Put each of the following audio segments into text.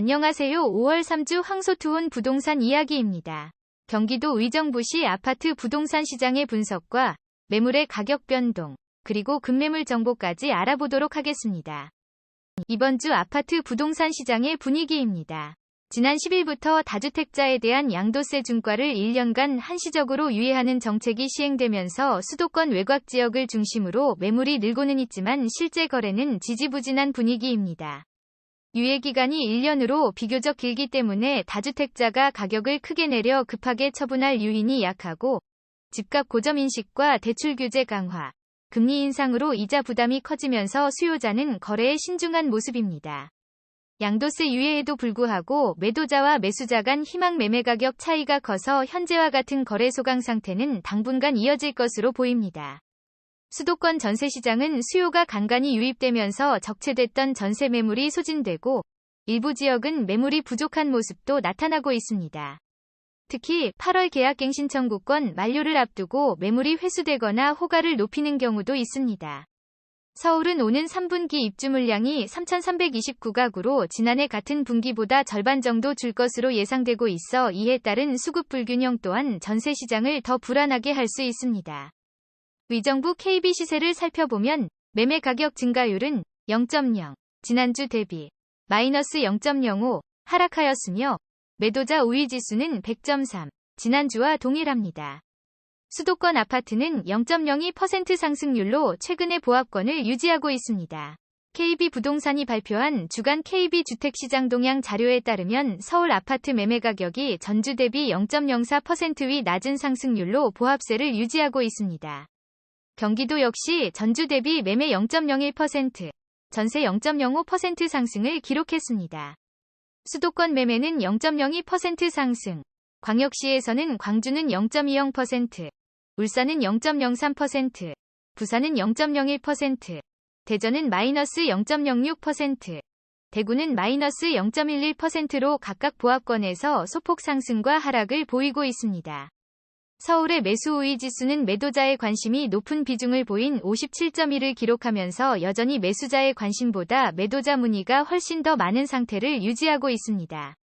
안녕하세요. 5월 3주 황소투혼 부동산 이야기입니다. 경기도 의정부시 아파트 부동산 시장의 분석과 매물의 가격 변동, 그리고 급매물 정보까지 알아보도록 하겠습니다. 이번 주 아파트 부동산 시장의 분위기입니다. 지난 10일부터 다주택자에 대한 양도세 중과를 1년간 한시적으로 유예하는 정책이 시행되면서 수도권 외곽 지역을 중심으로 매물이 늘고는 있지만 실제 거래는 지지부진한 분위기입니다. 유예 기간이 1년으로 비교적 길기 때문에 다주택자가 가격을 크게 내려 급하게 처분할 유인이 약하고 집값 고점 인식과 대출 규제 강화, 금리 인상으로 이자 부담이 커지면서 수요자는 거래에 신중한 모습입니다. 양도세 유예에도 불구하고 매도자와 매수자 간 희망 매매 가격 차이가 커서 현재와 같은 거래 소강 상태는 당분간 이어질 것으로 보입니다. 수도권 전세시장은 수요가 간간히 유입되면서 적체됐던 전세 매물이 소진되고 일부 지역은 매물이 부족한 모습도 나타나고 있습니다. 특히 8월 계약갱신 청구권 만료를 앞두고 매물이 회수되거나 호가를 높이는 경우도 있습니다. 서울은 오는 3분기 입주 물량이 3,329가구로 지난해 같은 분기보다 절반 정도 줄 것으로 예상되고 있어 이에 따른 수급 불균형 또한 전세 시장을 더 불안하게 할 수 있습니다. 의정부 KB 시세를 살펴보면 매매 가격 증가율은 0.0, 지난주 대비 마이너스 0.05 하락하였으며 매도자 우위 지수는 100.3, 지난주와 동일합니다. 수도권 아파트는 0.02% 상승률로 최근의 보합권을 유지하고 있습니다. KB부동산이 발표한 주간 KB주택시장 동향 자료에 따르면 서울 아파트 매매 가격이 전주 대비 0.04%위 낮은 상승률로 보합세를 유지하고 있습니다. 경기도 역시 전주 대비 매매 0.01%, 전세 0.05% 상승을 기록했습니다. 수도권 매매는 0.02% 상승, 광역시에서는 광주는 0.20%, 울산은 0.03%, 부산은 0.01%, 대전은 마이너스 0.06%, 대구는 마이너스 0.11%로 각각 보합권에서 소폭 상승과 하락을 보이고 있습니다. 서울의 매수 우위 지수는 매도자의 관심이 높은 비중을 보인 57.1을 기록하면서 여전히 매수자의 관심보다 매도자 문의가 훨씬 더 많은 상태를 유지하고 있습니다.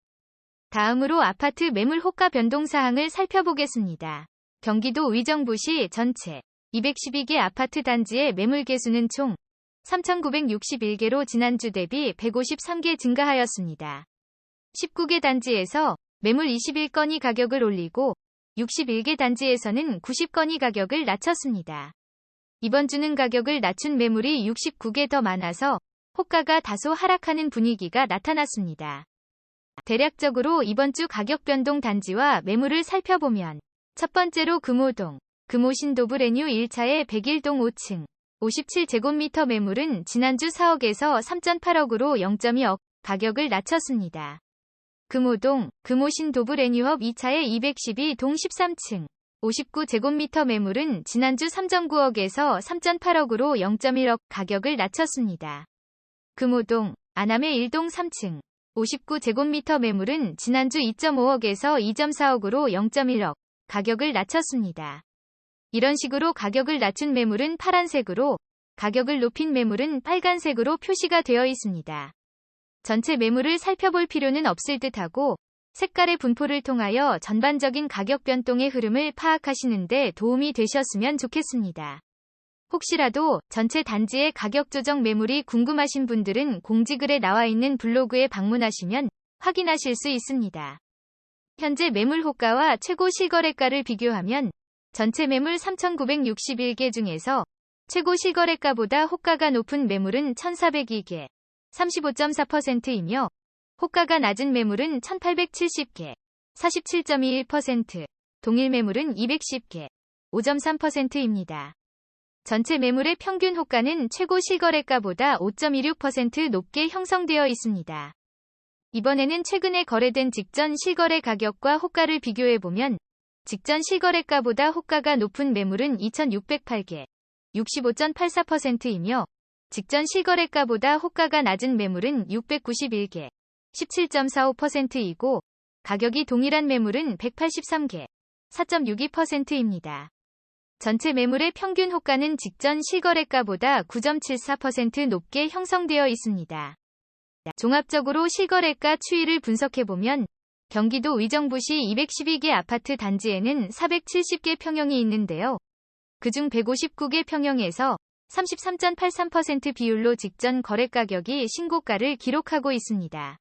다음으로 아파트 매물 호가 변동 사항을 살펴보겠습니다. 경기도 의정부시 전체 212개 아파트 단지의 매물 개수는 총 3,961개로 지난주 대비 153개 증가하였습니다. 19개 단지에서 매물 21건이 가격을 올리고 61개 단지에서는 90건이 가격을 낮췄습니다. 이번 주는 가격을 낮춘 매물이 69개 더 많아서 호가가 다소 하락하는 분위기가 나타났습니다. 대략적으로 이번 주 가격 변동 단지와 매물을 살펴보면 첫 번째로 금호동, 금호신도브레뉴 1차의 101동 5층, 57제곱미터 매물은 지난주 4억에서 3.8억으로 0.2억 가격을 낮췄습니다. 금호동, 금호신도브레뉴업 2차의 212동 13층, 59제곱미터 매물은 지난주 3.9억에서 3.8억으로 0.1억 가격을 낮췄습니다. 금호동, 안암의 1동 3층, 59제곱미터 매물은 지난주 2.5억에서 2.4억으로 0.1억 가격을 낮췄습니다. 이런 식으로 가격을 낮춘 매물은 파란색으로, 가격을 높인 매물은 빨간색으로 표시가 되어 있습니다. 전체 매물을 살펴볼 필요는 없을 듯하고 색깔의 분포를 통하여 전반적인 가격 변동의 흐름을 파악하시는데 도움이 되셨으면 좋겠습니다. 혹시라도 전체 단지의 가격 조정 매물이 궁금하신 분들은 공지글에 나와 있는 블로그에 방문하시면 확인하실 수 있습니다. 현재 매물 호가와 최고 실거래가를 비교하면 전체 매물 3,961개 중에서 최고 실거래가보다 호가가 높은 매물은 1,402개, 35.4%이며 호가가 낮은 매물은 1,870개, 47.21%, 동일 매물은 210개, 5.3%입니다. 전체 매물의 평균 호가는 최고 실거래가보다 5.26% 높게 형성되어 있습니다. 이번에는 최근에 거래된 직전 실거래 가격과 호가를 비교해보면 직전 실거래가보다 호가가 높은 매물은 2,608개, 65.84%이며 직전 실거래가보다 호가가 낮은 매물은 691개, 17.45%이고 가격이 동일한 매물은 183개, 4.62%입니다. 전체 매물의 평균 호가는 직전 실거래가보다 9.74% 높게 형성되어 있습니다. 종합적으로 실거래가 추이를 분석해보면 경기도 의정부시 212개 아파트 단지에는 470개 평형이 있는데요. 그중 159개 평형에서 33.83% 비율로 직전 거래가격이 신고가를 기록하고 있습니다.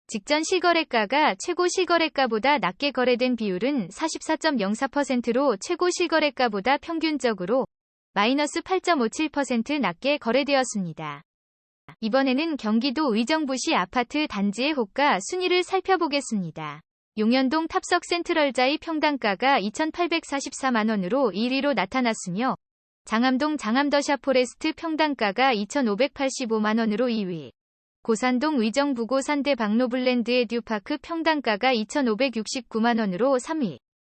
직전 실거래가가 최고 실거래가보다 낮게 거래된 비율은 44.04%로 최고 실거래가보다 평균적으로 마이너스 8.57% 낮게 거래되었습니다. 이번에는 경기도 의정부시 아파트 단지의 호가 순위를 살펴보겠습니다. 용현동 탑석 센트럴자이 평당가가 2,844만원으로 1위로 나타났으며 장암동 장암더샵 포레스트 평당가가 2,585만원으로 2위, 고산동 의정부고 산대 박노블랜드의 듀파크 평당가가 2,569만원으로 3위,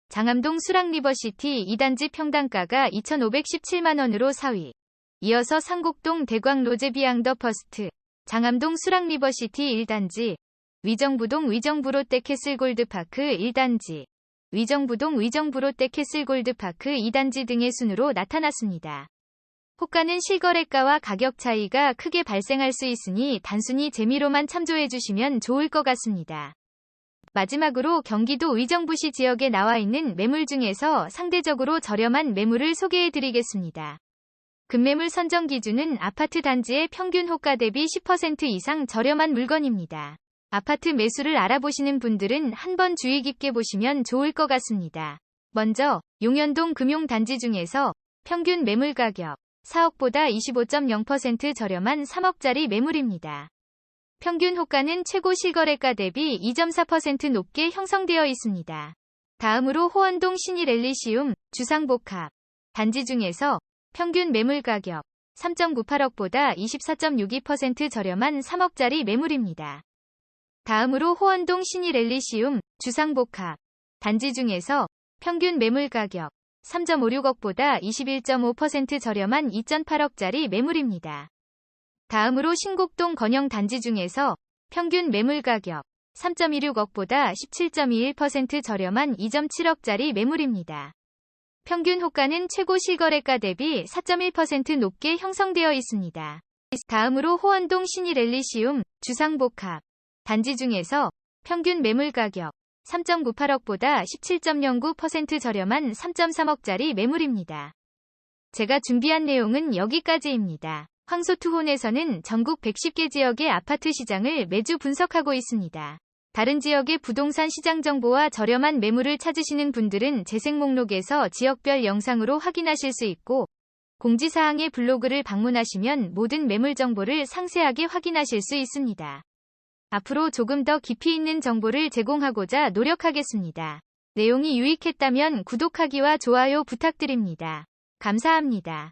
장암동 수락리버시티 2단지 평당가가 2,517만원으로 4위, 이어서 상곡동 대광 로제비앙더 퍼스트, 장암동 수락리버시티 1단지, 의정부동 의정부롯데캐슬 골드파크 1단지, 의정부동 의정부롯데캐슬 골드파크 2단지 등의 순으로 나타났습니다. 호가는 실거래가와 가격 차이가 크게 발생할 수 있으니 단순히 재미로만 참조해주시면 좋을 것 같습니다. 마지막으로 경기도 의정부시 지역에 나와 있는 매물 중에서 상대적으로 저렴한 매물을 소개해드리겠습니다. 급매물 선정 기준은 아파트 단지의 평균 호가 대비 10% 이상 저렴한 물건입니다. 아파트 매수를 알아보시는 분들은 한번 주의 깊게 보시면 좋을 것 같습니다. 먼저 용현동 금용단지 중에서 평균 매물 가격 4억보다 25.0% 저렴한 3억짜리 매물입니다. 평균 호가는 최고 실거래가 대비 2.4% 높게 형성되어 있습니다. 다음으로 호원동 신일엘리시움 주상복합 단지 중에서 평균 매물 가격 3.98억보다 24.62% 저렴한 3억짜리 매물입니다. 다음으로 호원동 신일엘리시움 주상복합 단지 중에서 평균 매물 가격 3.56억보다 21.5% 저렴한 2.8억짜리 매물입니다. 다음으로 신곡동 건영 단지 중에서 평균 매물 가격 3.16억보다 17.21% 저렴한 2.7억짜리 매물입니다. 평균 호가는 최고 실거래가 대비 4.1% 높게 형성되어 있습니다. 다음으로 호원동 신일엘리시움 주상복합 단지 중에서 평균 매물 가격 3.98억보다 17.09% 저렴한 3.3억짜리 매물입니다. 제가 준비한 내용은 여기까지입니다. 황소투혼에서는 전국 110개 지역의 아파트 시장을 매주 분석하고 있습니다. 다른 지역의 부동산 시장 정보와 저렴한 매물을 찾으시는 분들은 재생 목록에서 지역별 영상으로 확인하실 수 있고, 공지사항의 블로그를 방문하시면 모든 매물 정보를 상세하게 확인하실 수 있습니다. 앞으로 조금 더 깊이 있는 정보를 제공하고자 노력하겠습니다. 내용이 유익했다면 구독하기와 좋아요 부탁드립니다. 감사합니다.